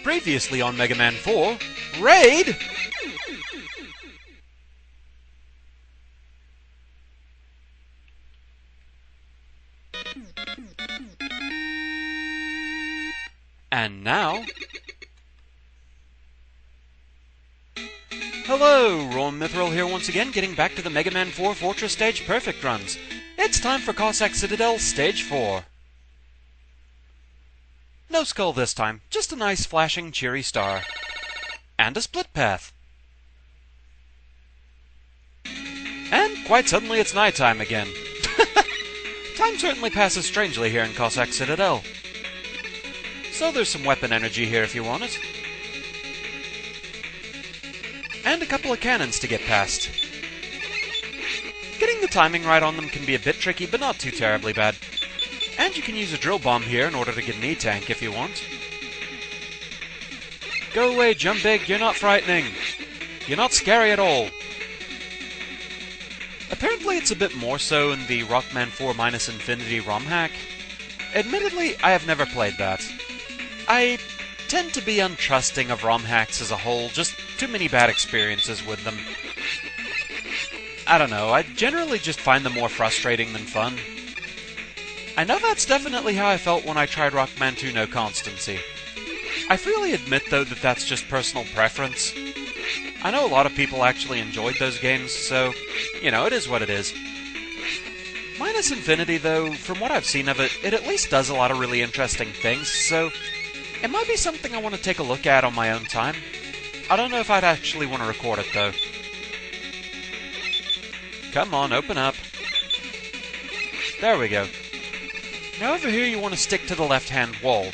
Previously on Mega Man 4, Raid! And now... Hello, Ron Mithril here once again, getting back to the Mega Man 4 Fortress Stage Perfect runs. It's time for Cossack Citadel Stage 4. No skull this time, just a nice flashing cheery star. And a split path. And quite suddenly it's nighttime again. Time certainly passes strangely here in Cossack Citadel. So there's some weapon energy here if you want it. And a couple of cannons to get past. Getting the timing right on them can be a bit tricky, but not too terribly bad. And you can use a drill bomb here in order to get an E-tank if you want. Go away, jump big, you're not frightening. You're not scary at all. Apparently it's a bit more so in the Rockman 4 Minus Infinity ROM hack. Admittedly, I have never played that. I tend to be untrusting of ROM hacks as a whole, just too many bad experiences with them. I don't know, I generally just find them more frustrating than fun. I know that's definitely how I felt when I tried Rockman 2 No Constancy. I freely admit, though, that that's just personal preference. I know a lot of people actually enjoyed those games, so, you know, it is what it is. Minus Infinity, though, from what I've seen of it, it at least does a lot of really interesting things, so it might be something I want to take a look at on my own time. I don't know if I'd actually want to record it, though. Come on, open up. There we go. Now over here you want to stick to the left-hand wall.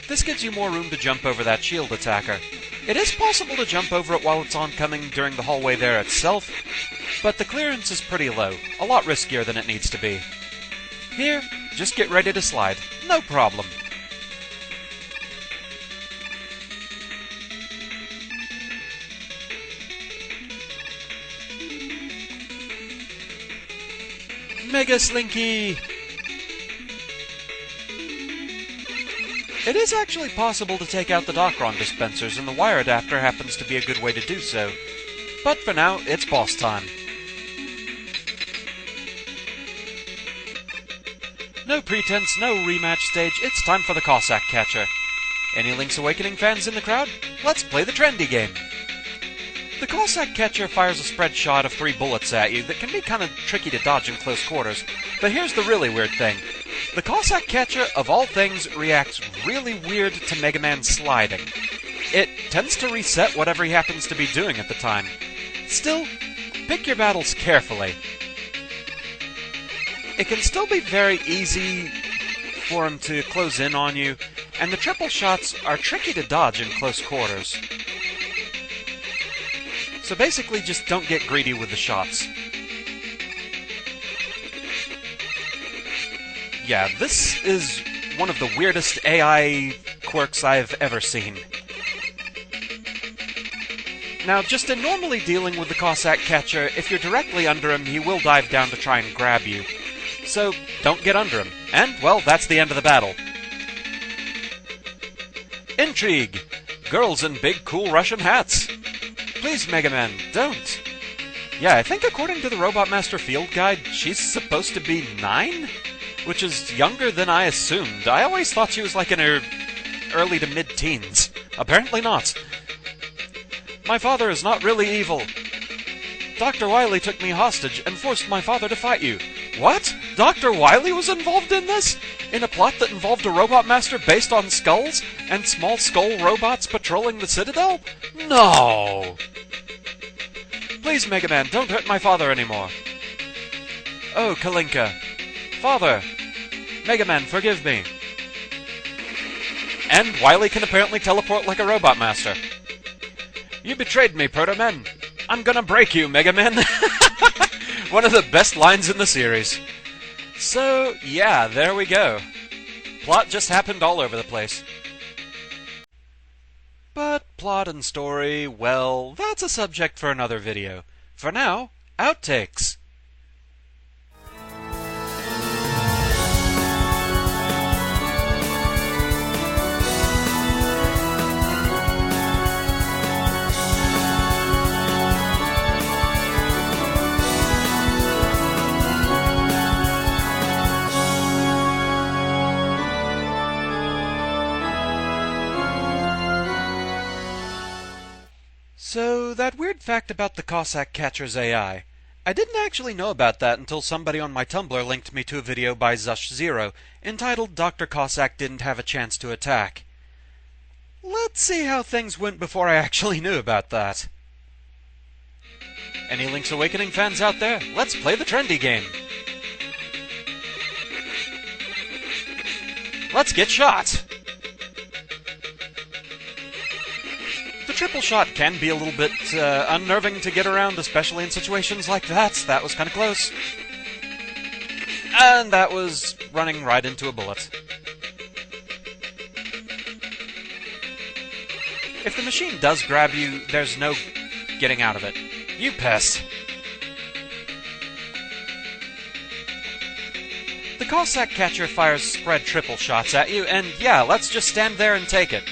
This gives you more room to jump over that shield attacker. It is possible to jump over it while it's oncoming during the hallway there itself, but the clearance is pretty low, a lot riskier than it needs to be. Here, just get ready to slide. No problem. Mega Slinky! It is actually possible to take out the Docron dispensers, and the wire adapter happens to be a good way to do so. But for now, it's boss time. No pretense, no rematch stage, it's time for the Cossack Catcher. Any Link's Awakening fans in the crowd? Let's play the trendy game. The Cossack Catcher fires a spread shot of 3 bullets at you that can be kind of tricky to dodge in close quarters. But here's the really weird thing. The Cossack Catcher, of all things, reacts really weird to Mega Man sliding. It tends to reset whatever he happens to be doing at the time. Still, pick your battles carefully. It can still be very easy for him to close in on you, and the triple shots are tricky to dodge in close quarters. So basically, just don't get greedy with the shots. Yeah, this is one of the weirdest AI quirks I've ever seen. Now, just in normally dealing with the Cossack Catcher, if you're directly under him, he will dive down to try and grab you. So, don't get under him. And, well, that's the end of the battle. Intrigue! Girls in big, cool Russian hats! Please, Mega Man, don't! Yeah, I think according to the Robot Master Field Guide, she's supposed to be 9? Which is younger than I assumed. I always thought she was like in her early to mid-teens. Apparently not. My father is not really evil. Dr. Wily took me hostage and forced my father to fight you. What? Dr. Wily was involved in this? In a plot that involved a robot master based on skulls and small skull robots patrolling the Citadel? No! Please, Mega Man, don't hurt my father anymore. Oh, Kalinka. Father! Mega Man, forgive me. And Wily can apparently teleport like a robot master. You betrayed me, Proto Man. I'm gonna break you, Mega Man. One of the best lines in the series. So, yeah, there we go. Plot just happened all over the place. But plot and story, well, that's a subject for another video. For now, outtakes. So, that weird fact about the Cossack Catcher's AI. I didn't actually know about that until somebody on my Tumblr linked me to a video by zuschzero entitled Dr. Cossack Didn't Have a Chance to Attack. Let's see how things went before I actually knew about that. Any Link's Awakening fans out there? Let's play the trendy game. Let's get shot! The triple shot can be a little bit unnerving to get around, especially in situations like that. That was kind of close. And that was running right into a bullet. If the machine does grab you, there's no getting out of it. You pest! The Cossack Catcher fires spread triple shots at you, and yeah, let's just stand there and take it.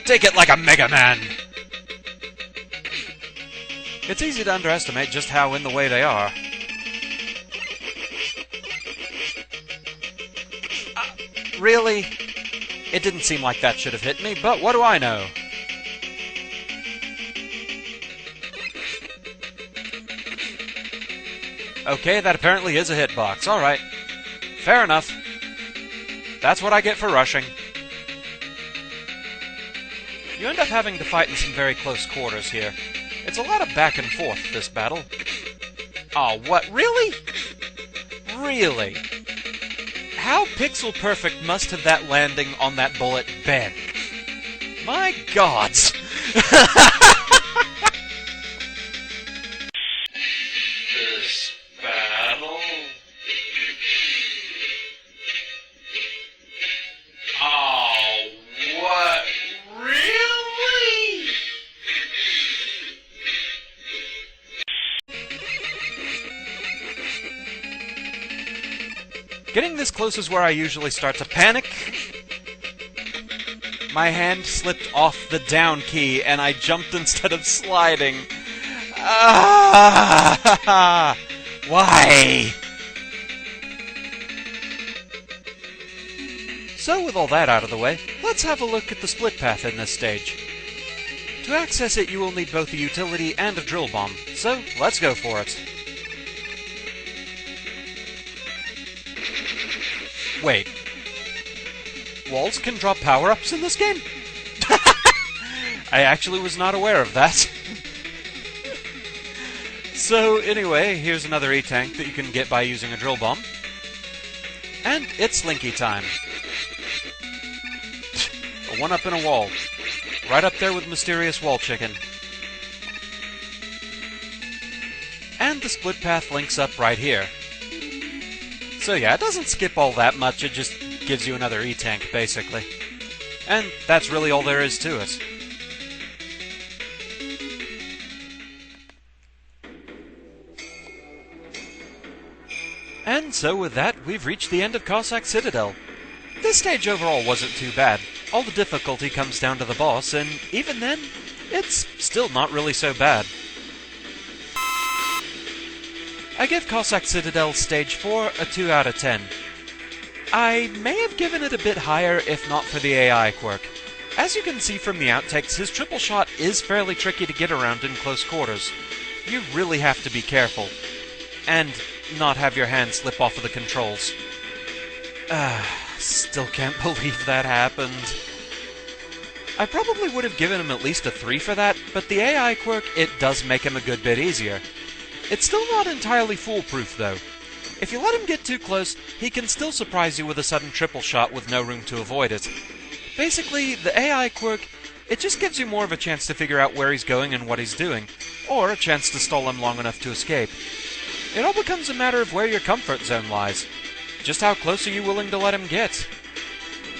Take it like a Mega Man! It's easy to underestimate just how in the way they are. Really? It didn't seem like that should have hit me, but what do I know? Okay, that apparently is a hitbox. Alright. Fair enough. That's what I get for rushing. You end up having to fight in some very close quarters here. It's a lot of back and forth, this battle. Oh, what? Really? Really? How pixel perfect must have that landing on that bullet been? My gods! This battle? Oh, what? Really? Getting this close is where I usually start to panic. My hand slipped off the down key, and I jumped instead of sliding. Ah! Why? So, with all that out of the way, let's have a look at the split path in this stage. To access it, you will need both a utility and a drill bomb, so let's go for it. Wait. Walls can drop power-ups in this game? I actually was not aware of that. So, anyway, here's another E-tank that you can get by using a drill bomb. And it's Slinky time. A one-up in a wall. Right up there with Mysterious Wall Chicken. And the split path links up right here. So yeah, it doesn't skip all that much, it just gives you another E-tank, basically. And that's really all there is to it. And so with that, we've reached the end of Cossack Citadel. This stage overall wasn't too bad. All the difficulty comes down to the boss, and even then, it's still not really so bad. I give Cossack Citadel Stage 4 a 2 out of 10. I may have given it a bit higher if not for the AI quirk. As you can see from the outtakes, his triple shot is fairly tricky to get around in close quarters. You really have to be careful. And not have your hand slip off of the controls. Still can't believe that happened. I probably would have given him at least a 3 for that, but the AI quirk, it does make him a good bit easier. It's still not entirely foolproof, though. If you let him get too close, he can still surprise you with a sudden triple shot with no room to avoid it. Basically, the AI quirk, it just gives you more of a chance to figure out where he's going and what he's doing, or a chance to stall him long enough to escape. It all becomes a matter of where your comfort zone lies. Just how close are you willing to let him get?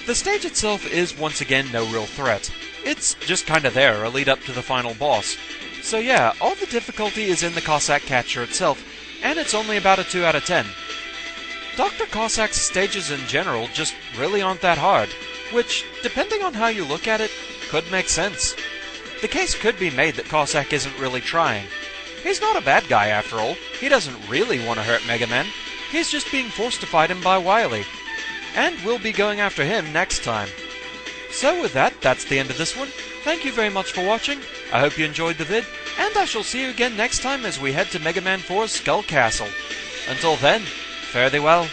The stage itself is once again no real threat. It's just kinda there, a lead up to the final boss. So yeah, all the difficulty is in the Cossack Catcher itself, and it's only about a 2 out of 10. Dr. Cossack's stages in general just really aren't that hard, which, depending on how you look at it, could make sense. The case could be made that Cossack isn't really trying. He's not a bad guy after all, he doesn't really want to hurt Mega Man, he's just being forced to fight him by Wily. And we'll be going after him next time. So with that, that's the end of this one. Thank you very much for watching, I hope you enjoyed the vid, and I shall see you again next time as we head to Mega Man 4's Skull Castle. Until then, fare thee well.